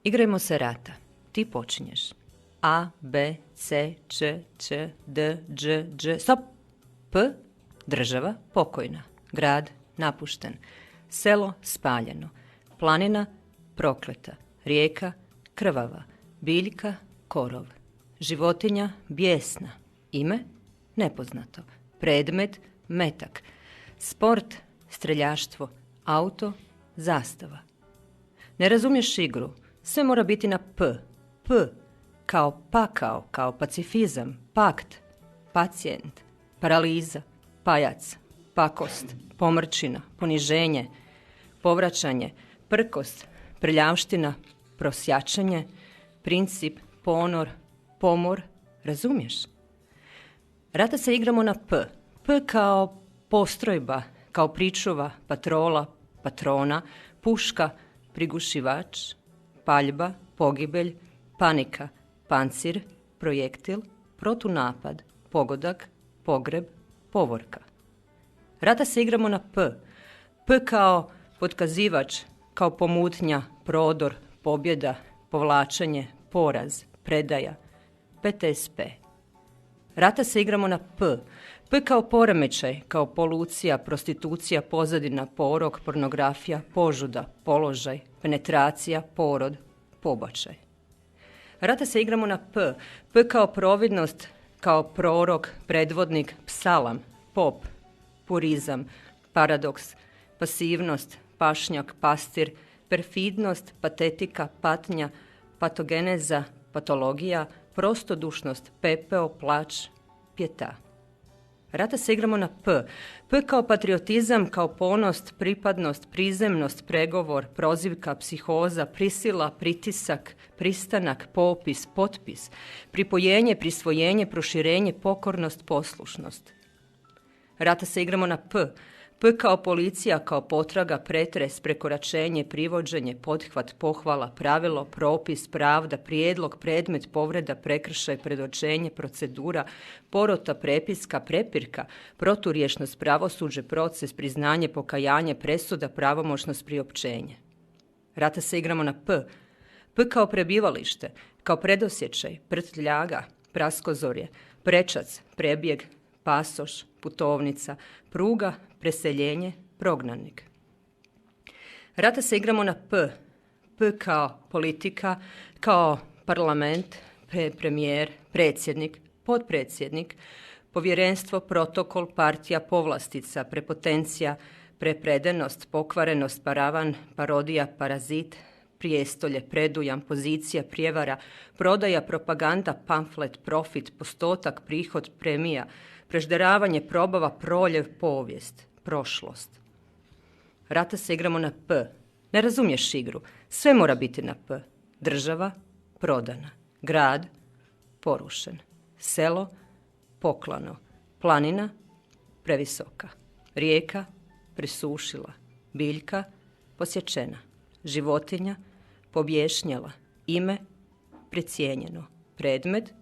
Igrajmo se rata. Ti počinješ. A, B, C, Č, Č, D, Đ, Đ, stop. P, država, pokojna. Grad, napušten. Selo, spaljeno. Planina, prokleta. Rijeka, krvava. Biljka, korov. Životinja, bijesna. Ime, nepoznato. Predmet, metak. Sport, streljaštvo. Auto, zastava. Ne razumiješ igru. Sve mora biti na P. P, kao pakao, kao pacifizam, pakt, pacijent, paraliza, pajac, pakost, pomrčina, poniženje, povraćanje, prkost, prljavština, prosjačanje, princip, ponor, pomor, razumiješ? Rata se igramo na P. P kao postrojba, kao pričuva, patrola, patrona, puška, prigušivač, paljba, pogibelj, panika, pancir, projektil, protunapad, pogodak, pogreb, povorka. Rata se igramo na P. P kao potkazivač, kao pomutnja, prodor, pobjeda, povlačenje, poraz, predaja, PTSP. Rata se igramo na P. P kao poremećaj, kao polucija, prostitucija, pozadina, porok, pornografija, požuda, položaj, penetracija, porod, pobačaj. Rata se igramo na P. P kao providnost, kao prorok, predvodnik, psalam, pop, purizam, paradoks, pasivnost, pašnjak, pastir, perfidnost, patetika, patnja, patogeneza, patologija, prostodušnost, pepeo, plač, pjeta. Rata se igramo na P. P kao patriotizam, kao ponost, pripadnost, prizemnost, pregovor, prozivka, psihoza, prisila, pritisak, pristanak, popis, potpis, pripojenje, prisvojenje, proširenje, pokornost, poslušnost. Rata se igramo na P. P kao policija, kao potraga, pretres, prekoračenje, privođenje, pothvat, pohvala, pravilo, propis, pravda, prijedlog, predmet, povreda, prekršaj, predočenje, procedura, porota, prepiska, prepirka, proturječnost, pravosuđe, proces, priznanje, pokajanje, presuda, pravomoćnost, priopćenje. Rata se igramo na P. P kao prebivalište, kao predosjećaj, prtljaga, praskozorje, prečac, prebjeg, pasoš, putovnica, pruga, preseljenje, prognanik. Rata se igramo na P. P kao politika, kao parlament, premijer, predsjednik, potpredsjednik, povjerenstvo, protokol, partija, povlastica, prepotencija, prepredenost, pokvarenost, paravan, parodija, parazit, prijestolje, predujam, pozicija, prijevara, prodaja, propaganda, pamflet, profit, postotak, prihod, premija, prežderavanje, probava, proljev, povijest, prošlost. Rata se igramo na P. Ne razumiješ igru. Sve mora biti na P. Država, prodana. Grad, porušen. Selo, poklano. Planina, previsoka. Rijeka, presušila. Biljka, posječena. Životinja, pobješnjela. Ime, precijenjeno. Predmet,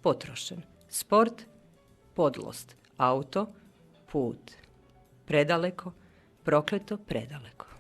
potrošen. Sport, podlost. Auto, put. Predaleko, prokleto, predaleko.